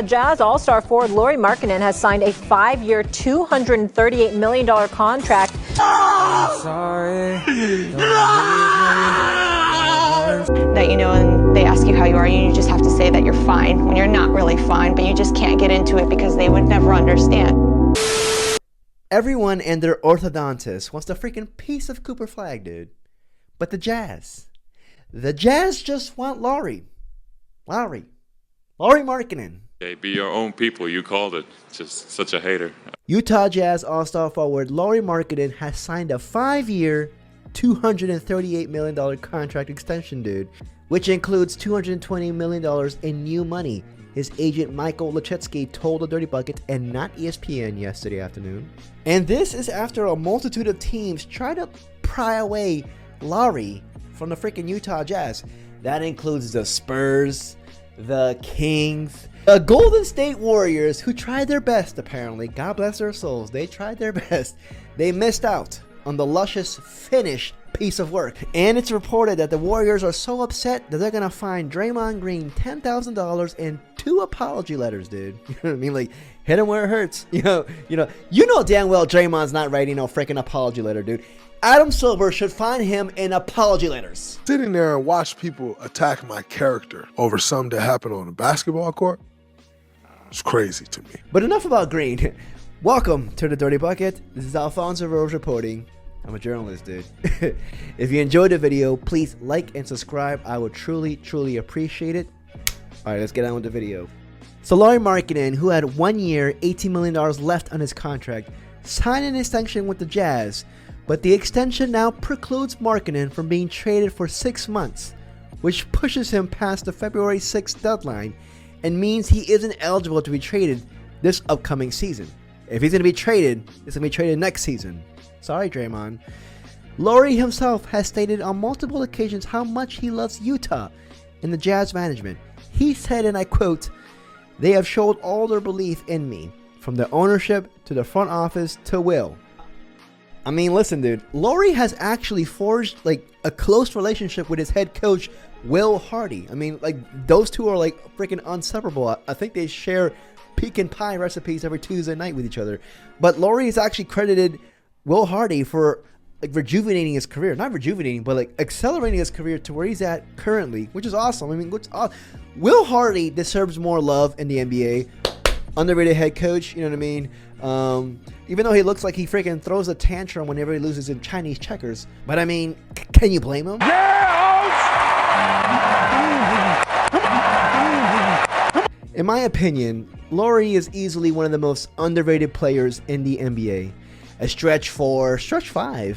Jazz All-Star forward Lauri Markkanen has signed a 5-year, $238 million contract. That, you know, and they ask you how you are, and you just have to say that you're fine when you're not really fine, but you just can't get into it because they would never understand. Everyone and their orthodontist wants the freaking piece of Cooper flag, dude. But the Jazz just want Lauri Markkanen. Hey, be your own people. You called it. Just such a hater. Utah Jazz All-Star forward Lauri Markkanen has signed a 5-year, $238 million contract extension, dude, which includes $220 million in new money. His agent Michael Lachetsky told the Dirty Bucket and not ESPN yesterday afternoon. And this is after a multitude of teams try to pry away Lauri from the freaking Utah Jazz. That includes the Spurs, the Kings, the Golden State Warriors, who tried their best apparently. God bless their souls. They tried their best. They missed out on the luscious finished piece of work. And it's reported that the Warriors are so upset that they're gonna fine Draymond Green $10,000 and 2 apology letters, dude. You know what I mean? Like, hit him where it hurts. You know damn well Draymond's not writing no freaking apology letter, dude. Adam Silver should fine him in apology letters. Sitting there and watch people attack my character over something that happened on a basketball court, it's crazy to me. But enough about Green. Welcome to the Dirty Bucket. This is Alfonso Rose reporting. I'm a journalist, dude. If you enjoyed the video, please like and subscribe. I would truly appreciate it. All right, let's get on with the video. So Lauri Markkanen, who had 1 year, $18 million left on his contract, signed an extension with the Jazz, but the extension now precludes Markkanen from being traded for 6 months, which pushes him past the February 6th deadline and means he isn't eligible to be traded this upcoming season. If he's going to be traded, it's going to be traded next season. Sorry, Draymond. Lauri himself has stated on multiple occasions how much he loves Utah and the Jazz management. He said, and I quote, "They have showed all their belief in me, from the ownership to the front office to Will." I mean, listen, dude. Lauri has actually forged like a close relationship with his head coach, Will Hardy. I mean, like, those two are like freaking inseparable. I think they share pecan pie recipes every Tuesday night with each other. But Lauri has actually credited Will Hardy for like rejuvenating his career. Not rejuvenating, but like accelerating his career to where he's at currently, which is awesome. I mean, Will Hardy deserves more love in the NBA. Underrated head coach, you know what I mean? Even though he looks like he freaking throws a tantrum whenever he loses in Chinese checkers. But I mean, can you blame him? In my opinion, Lauri is easily one of the most underrated players in the NBA. A stretch 4, stretch 5,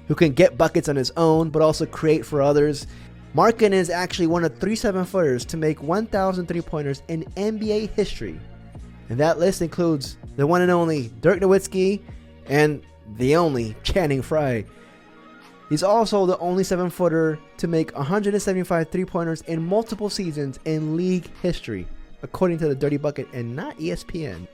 who can get buckets on his own, but also create for others. Markkanen is actually one of 3 7-footers to make 1,000 3-pointers in NBA history. And that list includes the one and only Dirk Nowitzki and the only Channing Frye. He's also the only 7-footer to make 175 3-pointers in multiple seasons in league history, according to the Dirty Bucket and not ESPN.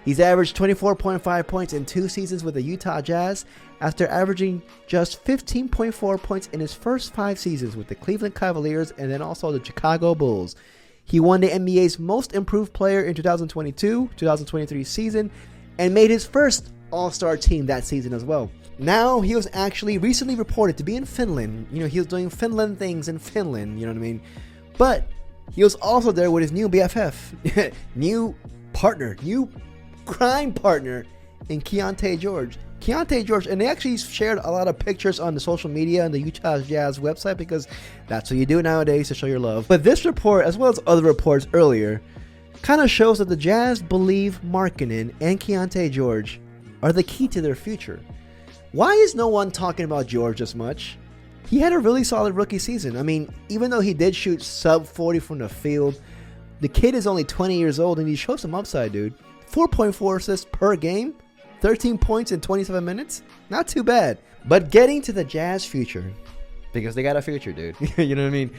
He's averaged 24.5 points in 2 seasons with the Utah Jazz after averaging just 15.4 points in his first 5 seasons with the Cleveland Cavaliers and then also the Chicago Bulls. He won the NBA's Most Improved Player in 2022-2023 season and made his first All-Star team that season as well. Now, he was actually recently reported to be in Finland. You know, he was doing Finland things in Finland, you know what I mean? But he was also there with his new BFF, new partner, new crime partner in Keontae George. And they actually shared a lot of pictures on the social media and the Utah Jazz website because that's what you do nowadays to show your love. But this report, as well as other reports earlier, kind of shows that the Jazz believe Markkanen and Keontae George are the key to their future. Why is no one talking about George as much? He had a really solid rookie season. I mean, even though he did shoot sub 40 from the field, the kid is only 20 years old and he shows some upside, dude. 4.4 assists per game, 13 points in 27 minutes. Not too bad. But getting to the Jazz future, because they got a future, dude. You know what I mean?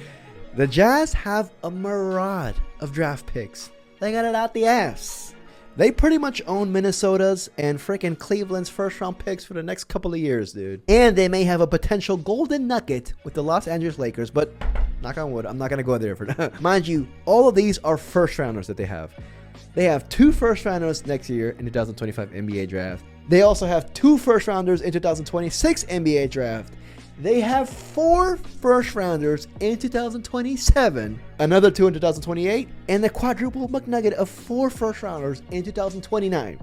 The Jazz have a myriad of draft picks. They got it out the ass. They pretty much own Minnesota's and freaking Cleveland's first-round picks for the next couple of years, dude. And they may have a potential golden nugget with the Los Angeles Lakers, but Knock on wood. I'm not going to go there for now. Mind you, all of these are first rounders that they have. They have 2 first rounders next year in the 2025 NBA draft. They also have 2 first rounders in 2026 NBA draft. They have 4 first rounders in 2027, another 2 in 2028, and the quadruple McNugget of 4 first rounders in 2029.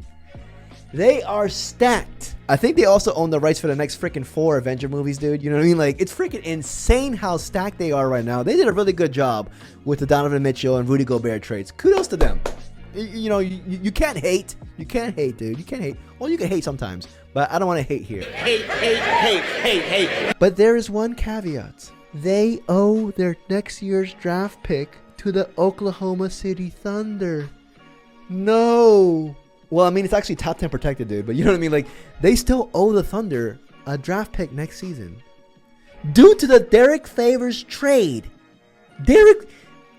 They are stacked. I think they also own the rights for the next freaking 4 Avenger movies, dude. You know what I mean? Like, it's freaking insane how stacked they are right now. They did a really good job with the Donovan Mitchell and Rudy Gobert trades. Kudos to them. You know, you can't hate. You can't hate, dude. You can't hate. Well, you can hate sometimes, but I don't want to hate here. Hate. But there is one caveat. They owe their next year's draft pick to the Oklahoma City Thunder. No. Well, I mean, it's actually top 10 protected, dude. But you know what I mean? Like, they still owe the Thunder a draft pick next season. Due to the Derek Favors trade.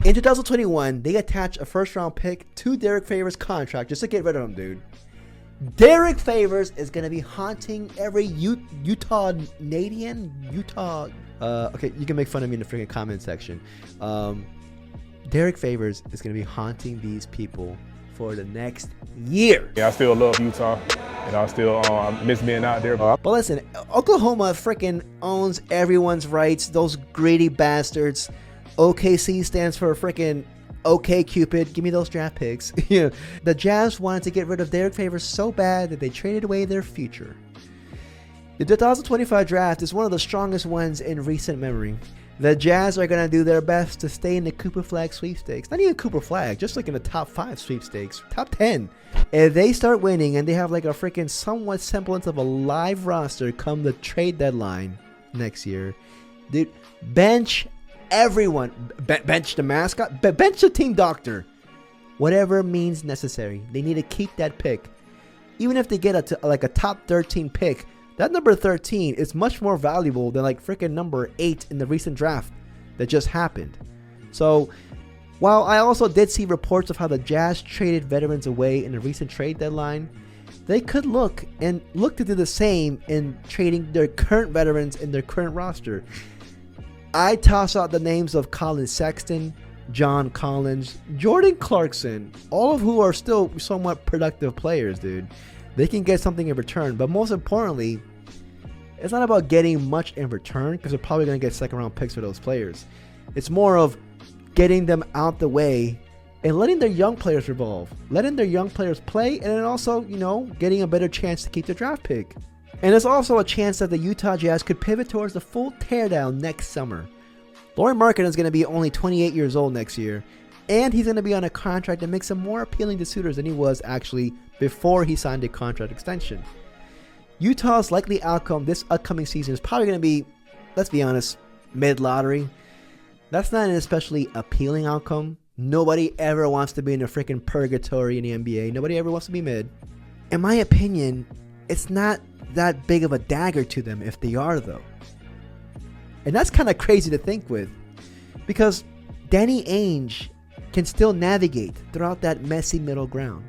In 2021, they attached a first-round pick to Derek Favors' contract just to get rid of him, dude. Derek Favors is going to be haunting every Utah Canadian. Okay, you can make fun of me in the freaking comment section. Derek Favors is going to be haunting these people for the next year. Yeah, I still love Utah, and I still miss being out there. But listen, Oklahoma freaking owns everyone's rights. Those greedy bastards. OKC stands for freaking OK Cupid. Give me those draft picks. Yeah. The Jazz wanted to get rid of Derek Favors so bad that they traded away their future. The 2025 draft is one of the strongest ones in recent memory. The Jazz are going to do their best to stay in the Cooper Flag sweepstakes. Not even Cooper Flag, just like in the top 5 sweepstakes. Top 10. If they start winning and they have like a freaking somewhat semblance of a live roster come the trade deadline next year, dude, bench everyone. Bench the mascot. Bench the team doctor. Whatever means necessary. They need to keep that pick. Even if they get a top 13 pick, that number 13 is much more valuable than like freaking number 8 in the recent draft that just happened. So, while I also did see reports of how the Jazz traded veterans away in the recent trade deadline, they could look to do the same in trading their current veterans in their current roster. I toss out the names of Colin Sexton, John Collins, Jordan Clarkson, all of who are still somewhat productive players, dude. They can get something in return, but most importantly, it's not about getting much in return because they're probably going to get second round picks for those players. It's more of getting them out the way and letting their young players revolve, letting their young players play, and then also, you know, getting a better chance to keep their draft pick. And there's also a chance that the Utah Jazz could pivot towards the full teardown next summer. Lauri Markkanen is going to be only 28 years old next year, and he's going to be on a contract that makes him more appealing to suitors than he was actually before he signed a contract extension. Utah's likely outcome this upcoming season is probably going to be, let's be honest, mid-lottery. That's not an especially appealing outcome. Nobody ever wants to be in a freaking purgatory in the NBA. Nobody ever wants to be mid. In my opinion, it's not that big of a dagger to them if they are, though. And that's kind of crazy to think with, because Danny Ainge can still navigate throughout that messy middle ground,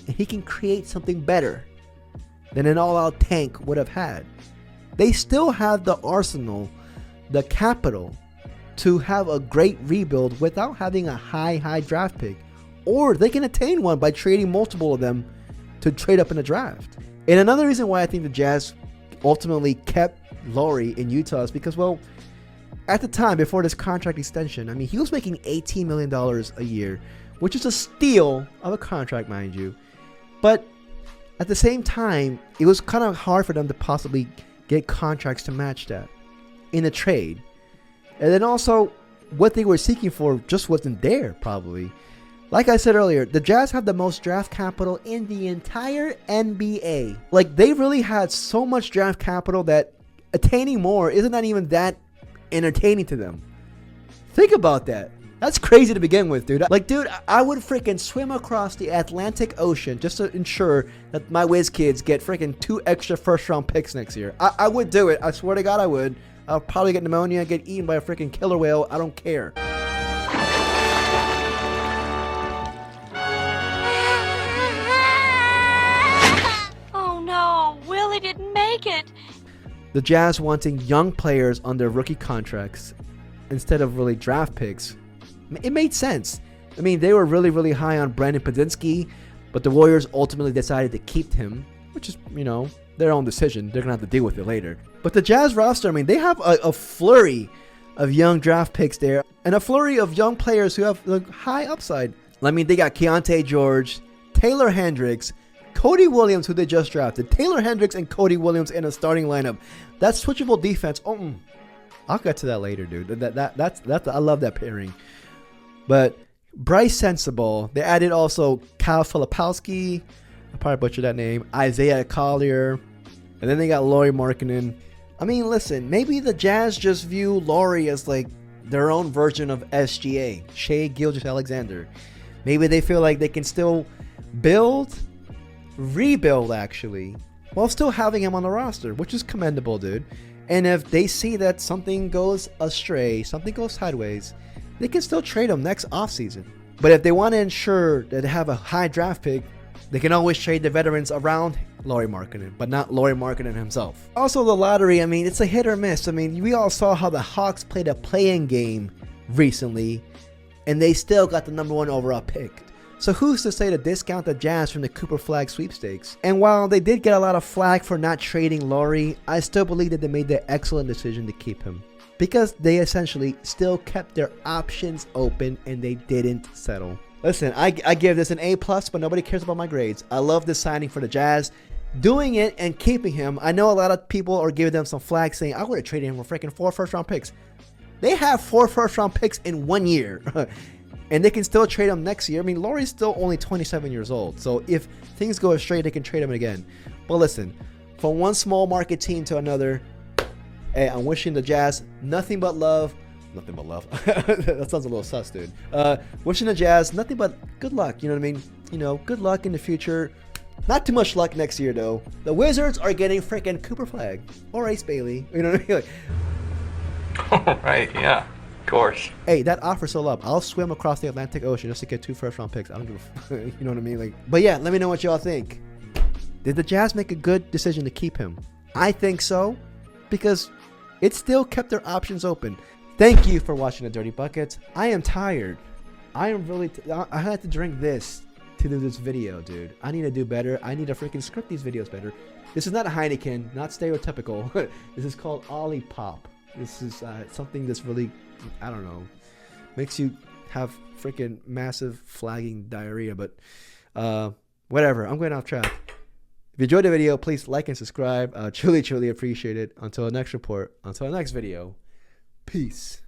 and he can create something better than an all-out tank would have had. They still have the arsenal, the capital, to have a great rebuild without having a high draft pick, or they can attain one by trading multiple of them to trade up in the draft. And another reason why I think the Jazz ultimately kept Lauri in Utah is because, well, at the time before this contract extension, I mean, he was making $18 million a year, which is a steal of a contract, mind you. But at the same time, it was kind of hard for them to possibly get contracts to match that in a trade. And then also, what they were seeking for just wasn't there, probably. Like I said earlier, the Jazz have the most draft capital in the entire NBA. Like, they really had so much draft capital that attaining more isn't not even that entertaining to them. Think about that. That's crazy to begin with, dude. Like, dude, I would freaking swim across the Atlantic Ocean just to ensure that my whiz kids get freaking 2 extra first-round picks next year. I would do it. I swear to God I would. I'll probably get pneumonia and get eaten by a freaking killer whale. I don't care. Willie didn't make it. The Jazz wanting young players on their rookie contracts instead of really draft picks, it made sense. I mean, they were really, really high on Brandon Podzinski, but the Warriors ultimately decided to keep him, which is, you know, their own decision. They're going to have to deal with it later. But the Jazz roster, I mean, they have a flurry of young draft picks there and a flurry of young players who have high upside. I mean, they got Keontae George, Taylor Hendricks, Cody Williams, who they just drafted. Taylor Hendricks and Cody Williams in a starting lineup. That's switchable defense. I'll get to that later, dude. That's I love that pairing. But Bryce Sensabaugh. They added also Kyle Filipowski. I probably butchered that name. Isaiah Collier. And then they got Lauri Markkanen. I mean, listen, maybe the Jazz just view Lauri as like their own version of SGA, Shai Gilgeous-Alexander. Maybe they feel like they can still rebuild actually, while still having him on the roster, which is commendable, dude. And if they see that something goes astray, something goes sideways, they can still trade him next offseason. But if they want to ensure that they have a high draft pick, they can always trade the veterans around Lauri Markkanen, but not Lauri Markkanen himself. Also, the lottery, I mean, it's a hit or miss. I mean, we all saw how the Hawks played a play-in game recently, and they still got the #1 overall pick. So who's to say to discount the Jazz from the Cooper Flag sweepstakes? And while they did get a lot of flack for not trading Lauri, I still believe that they made the excellent decision to keep him, because they essentially still kept their options open and they didn't settle. Listen, I give this an A+, but nobody cares about my grades. I love this signing for the Jazz. Doing it and keeping him, I know a lot of people are giving them some flack saying, I would have traded him for freaking 4 first-round picks. They have 4 first-round picks in 1 year. And they can still trade him next year. I mean, Lauri's still only 27 years old. So if things go astray, they can trade him again. But listen, from one small market team to another, hey, I'm wishing the Jazz nothing but love. Nothing but love. That sounds a little sus, dude. Wishing the Jazz nothing but good luck. You know what I mean? You know, good luck in the future. Not too much luck next year, though. The Wizards are getting freaking Cooper Flag or Ace Bailey. You know what I mean? Like, right, yeah. Of course. Hey, that offer's still up. I'll swim across the Atlantic Ocean just to get 2 first-round picks. I don't give a you know what I mean? Like, but yeah, let me know what y'all think. Did the Jazz make a good decision to keep him? I think so, because it still kept their options open. Thank you for watching the Dirty Buckets. I am tired. I am really. I had to drink this to do this video, dude. I need to do better. I need to freaking script these videos better. This is not a Heineken, not stereotypical. This is called Olipop. This is something that's really, I don't know, makes you have freaking massive flagging diarrhea, but whatever. I'm going off track. If you enjoyed the video, please like and subscribe. Truly, truly appreciate it. Until the next report, until the next video, peace.